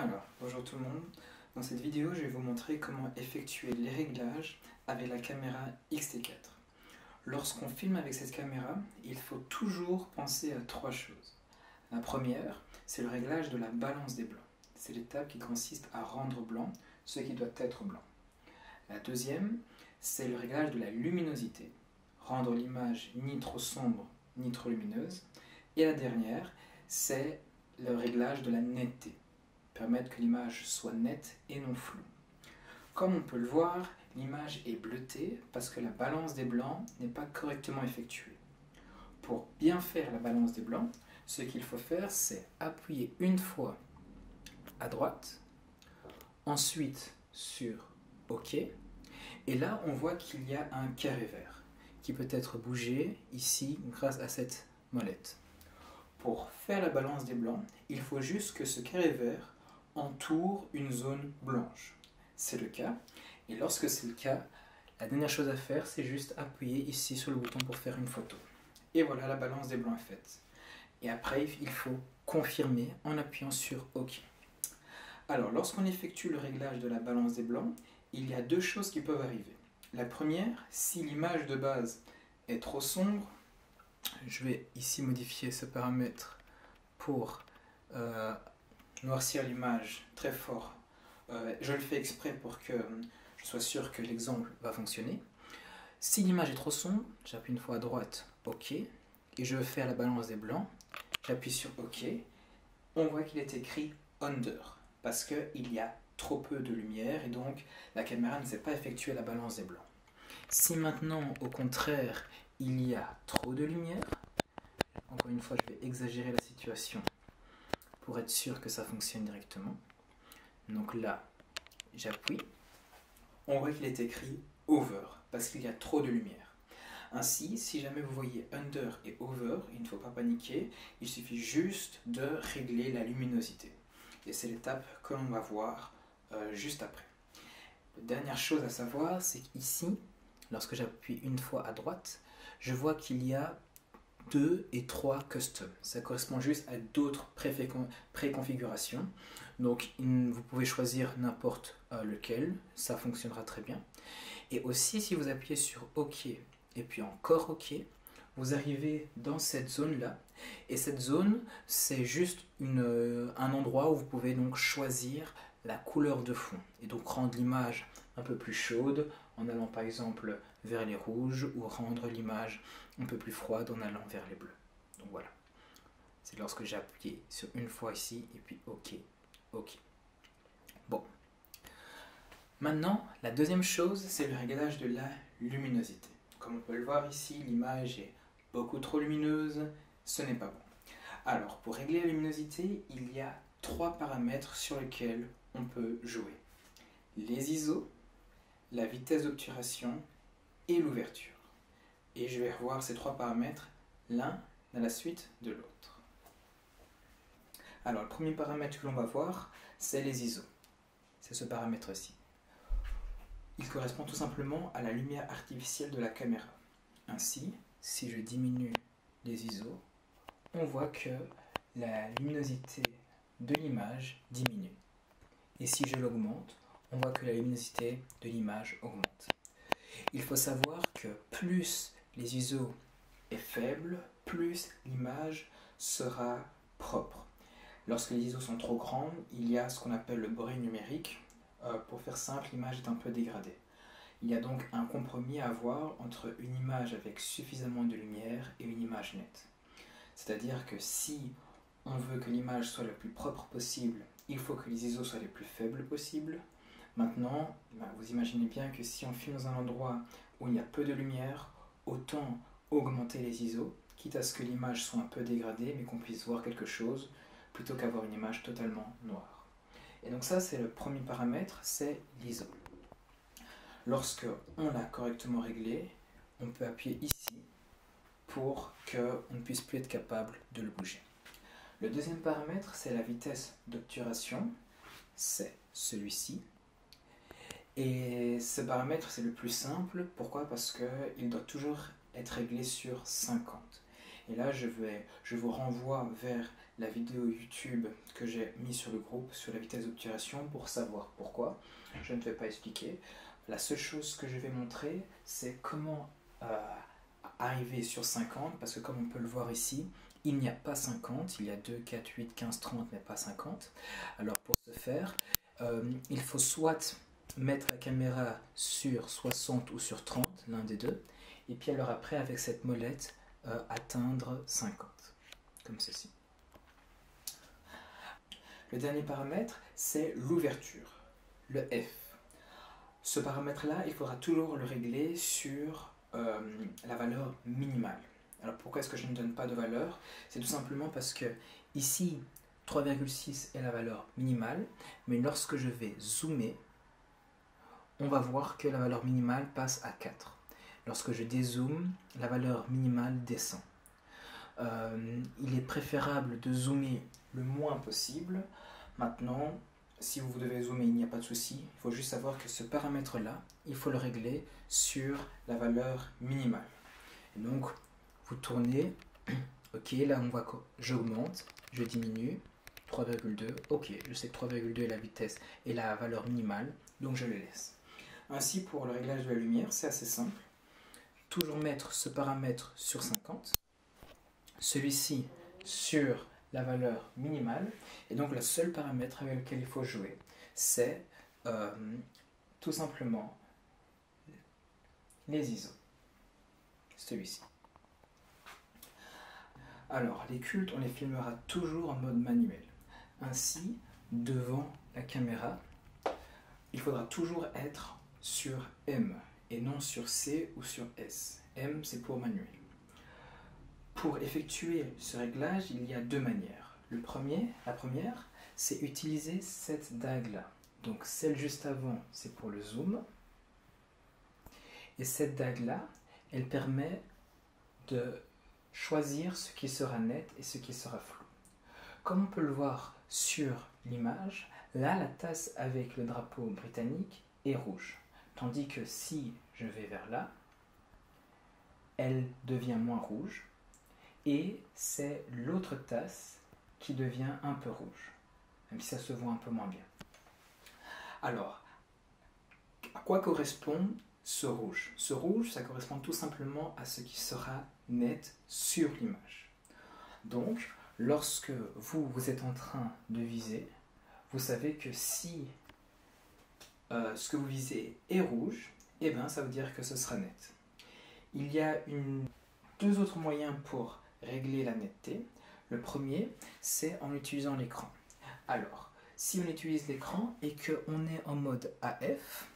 Alors, bonjour tout le monde. Dans cette vidéo, je vais vous montrer comment effectuer les réglages avec la caméra X-T4. Lorsqu'on filme avec cette caméra, il faut toujours penser à trois choses. La première, c'est le réglage de la balance des blancs. C'est l'étape qui consiste à rendre blanc ce qui doit être blanc. La deuxième, c'est le réglage de la luminosité. Rendre l'image ni trop sombre ni trop lumineuse. Et la dernière, c'est le réglage de la netteté. Permettre que l'image soit nette et non floue. Comme on peut le voir, l'image est bleutée parce que la balance des blancs n'est pas correctement effectuée. Pour bien faire la balance des blancs, ce qu'il faut faire, c'est appuyer une fois à droite, ensuite sur OK, et là on voit qu'il y a un carré vert qui peut être bougé ici grâce à cette molette. Pour faire la balance des blancs, il faut juste que ce carré vert entoure une zone blanche. C'est le cas, et lorsque c'est le cas, la dernière chose à faire, c'est juste appuyer ici sur le bouton pour faire une photo. Et voilà, la balance des blancs est faite. Et après, il faut confirmer en appuyant sur OK. Alors, lorsqu'on effectue le réglage de la balance des blancs, il y a deux choses qui peuvent arriver. La première, si l'image de base est trop sombre, je vais ici modifier ce paramètre pour noircir l'image très fort. Je le fais exprès pour que je sois sûr que l'exemple va fonctionner. Si l'image est trop sombre, j'appuie une fois à droite, OK, et je veux faire la balance des blancs, j'appuie sur OK, on voit qu'il est écrit Under, parce qu'il y a trop peu de lumière et donc la caméra ne sait pas effectuer la balance des blancs. Si maintenant, au contraire, il y a trop de lumière, encore une fois, je vais exagérer la situation pour être sûr que ça fonctionne directement. Donc là, j'appuie. On voit qu'il est écrit Over, parce qu'il y a trop de lumière. Ainsi, si jamais vous voyez Under et Over, il ne faut pas paniquer, il suffit juste de régler la luminosité. Et c'est l'étape que l'on va voir juste après. La dernière chose à savoir, c'est qu'ici, lorsque j'appuie une fois à droite, je vois qu'il y a 2 et 3 custom. Ça correspond juste à d'autres préconfigurations. Donc vous pouvez choisir n'importe lequel, ça fonctionnera très bien. Et aussi si vous appuyez sur OK et puis encore OK, vous arrivez dans cette zone-là. Et cette zone, c'est juste un endroit où vous pouvez donc choisir la couleur de fond. Et donc rendre l'image un peu plus chaude en allant par exemple vers les rouges ou rendre l'image un peu plus froide en allant vers les bleus. Donc voilà. C'est lorsque j'ai appuyé sur une fois ici et puis OK, OK. Bon. Maintenant, la deuxième chose, c'est le réglage de la luminosité. Comme on peut le voir ici, l'image est beaucoup trop lumineuse, ce n'est pas bon. Alors, pour régler la luminosité, il y a 3 paramètres sur lesquels on peut jouer. Les ISO, la vitesse d'obturation et l'ouverture. Et je vais revoir ces 3 paramètres l'un à la suite de l'autre. Alors, le premier paramètre que l'on va voir, c'est les ISO. C'est ce paramètre-ci. Il correspond tout simplement à la lumière artificielle de la caméra. Ainsi, si je diminue les ISO, on voit que la luminosité de l'image diminue. Et si je l'augmente, on voit que la luminosité de l'image augmente. Il faut savoir que plus les ISO est faible, plus l'image sera propre. Lorsque les ISO sont trop grandes, il y a ce qu'on appelle le bris numérique. Pour faire simple, l'image est un peu dégradée. Il y a donc un compromis à avoir entre une image avec suffisamment de lumière et une image nette. C'est-à-dire que si on veut que l'image soit la plus propre possible, il faut que les ISO soient les plus faibles possibles. Maintenant, vous imaginez bien que si on filme dans un endroit où il y a peu de lumière, autant augmenter les ISO, quitte à ce que l'image soit un peu dégradée, mais qu'on puisse voir quelque chose, plutôt qu'avoir une image totalement noire. Et donc ça, c'est le premier paramètre, c'est l'ISO. Lorsque on l'a correctement réglé, on peut appuyer ici pour qu'on ne puisse plus être capable de le bouger. Le deuxième paramètre, c'est la vitesse d'obturation, c'est celui-ci. Et ce paramètre, c'est le plus simple. Pourquoi? Parce qu'il doit toujours être réglé sur 50. Et là, je vous renvoie vers la vidéo YouTube que j'ai mise sur le groupe sur la vitesse d'obturation pour savoir pourquoi. Je ne vais pas expliquer. La seule chose que je vais montrer, c'est comment arriver sur 50, parce que comme on peut le voir ici, il n'y a pas 50, il y a 2, 4, 8, 15, 30, mais pas 50. Alors pour ce faire, il faut soit mettre la caméra sur 60 ou sur 30, l'un des deux, et puis alors après, avec cette molette, atteindre 50, comme ceci. Le dernier paramètre, c'est l'ouverture, le F. Ce paramètre-là, il faudra toujours le régler sur la valeur minimale. Alors pourquoi est-ce que je ne donne pas de valeur? C'est tout simplement parce que ici, 3,6 est la valeur minimale, mais lorsque je vais zoomer, on va voir que la valeur minimale passe à 4. Lorsque je dézoome, la valeur minimale descend. Il est préférable de zoomer le moins possible. Maintenant, si vous devez zoomer, il n'y a pas de souci. Il faut juste savoir que ce paramètre-là, il faut le régler sur la valeur minimale. Et donc, vous tournez. Ok, là on voit que j'augmente, je diminue. 3,2. Ok, je sais que 3,2 est la vitesse et la valeur minimale, donc je le laisse. Ainsi, pour le réglage de la lumière, c'est assez simple. Toujours mettre ce paramètre sur 50. Celui-ci sur la valeur minimale, et donc le seul paramètre avec lequel il faut jouer, c'est tout simplement les ISO, celui-ci. Alors, les cultes, on les filmera toujours en mode manuel. Ainsi, devant la caméra, il faudra toujours être sur M, et non sur C ou sur S. M, c'est pour manuel. Pour effectuer ce réglage, il y a deux manières. La première, c'est utiliser cette dague-là. Donc celle juste avant, c'est pour le zoom. Et cette dague-là, elle permet de choisir ce qui sera net et ce qui sera flou. Comme on peut le voir sur l'image, là, la tasse avec le drapeau britannique est rouge. Tandis que si je vais vers là, elle devient moins rouge. Et c'est l'autre tasse qui devient un peu rouge, même si ça se voit un peu moins bien. Alors, à quoi correspond ce rouge? Ce rouge, ça correspond tout simplement à ce qui sera net sur l'image. Donc, lorsque vous êtes en train de viser, vous savez que si ce que vous visez est rouge, eh bien, ça veut dire que ce sera net. Il y a deux autres moyens pour régler la netteté. Le premier, c'est en utilisant l'écran. Alors, si on utilise l'écran et qu'on est en mode AF,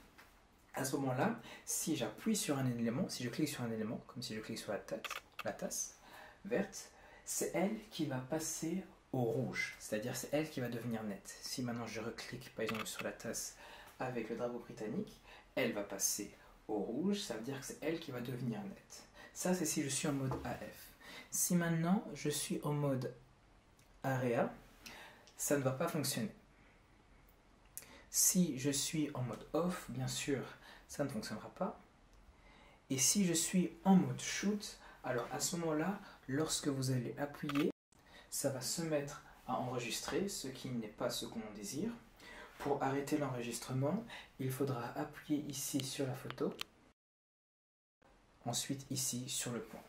à ce moment-là, si j'appuie sur un élément, si je clique sur un élément, comme si je clique sur la tasse verte, c'est elle qui va passer au rouge, c'est-à-dire c'est elle qui va devenir nette. Si maintenant je reclique par exemple sur la tasse avec le drapeau britannique, elle va passer au rouge, ça veut dire que c'est elle qui va devenir nette. Ça, c'est si je suis en mode AF. Si maintenant je suis en mode Area, ça ne va pas fonctionner. Si je suis en mode Off, bien sûr, ça ne fonctionnera pas. Et si je suis en mode Shoot, alors à ce moment-là, lorsque vous allez appuyer, ça va se mettre à enregistrer, ce qui n'est pas ce qu'on désire. Pour arrêter l'enregistrement, il faudra appuyer ici sur la photo, ensuite ici sur le point.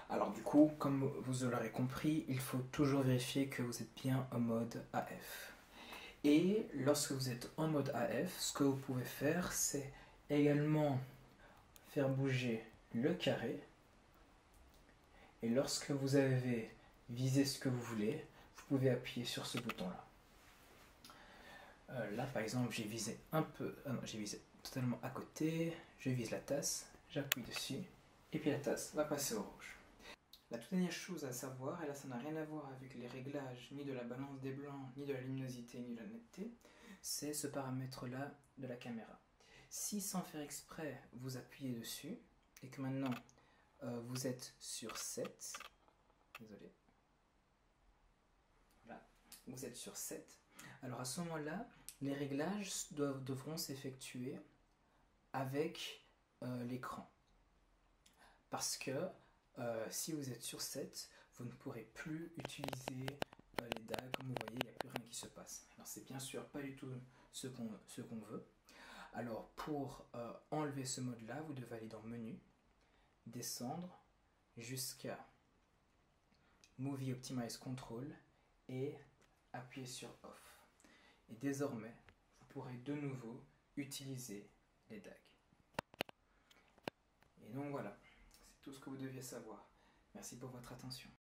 Alors du coup, comme vous l'aurez compris, il faut toujours vérifier que vous êtes bien en mode AF. Et lorsque vous êtes en mode AF, ce que vous pouvez faire, c'est également faire bouger le carré. Et lorsque vous avez visé ce que vous voulez, vous pouvez appuyer sur ce bouton-là. Là, par exemple, j'ai visé un peu, j'ai visé totalement à côté, je vise la tasse, j'appuie dessus, et puis la tasse va passer au rouge. La toute dernière chose à savoir, et là ça n'a rien à voir avec les réglages ni de la balance des blancs, ni de la luminosité, ni de la netteté, c'est ce paramètre-là de la caméra. Si sans faire exprès, vous appuyez dessus, et que maintenant vous êtes sur 7, désolé, voilà, vous êtes sur 7, alors à ce moment-là, les réglages devront s'effectuer avec l'écran. Parce que si vous êtes sur 7, vous ne pourrez plus utiliser les DAG. Comme vous voyez, il n'y a plus rien qui se passe. Alors c'est bien sûr pas du tout ce qu'on veut. Alors pour enlever ce mode là, vous devez aller dans Menu, descendre jusqu'à Movie Optimize Control et appuyer sur Off. Et désormais, vous pourrez de nouveau utiliser les DAG. Et donc voilà, c'est tout ce que vous deviez savoir. Merci pour votre attention.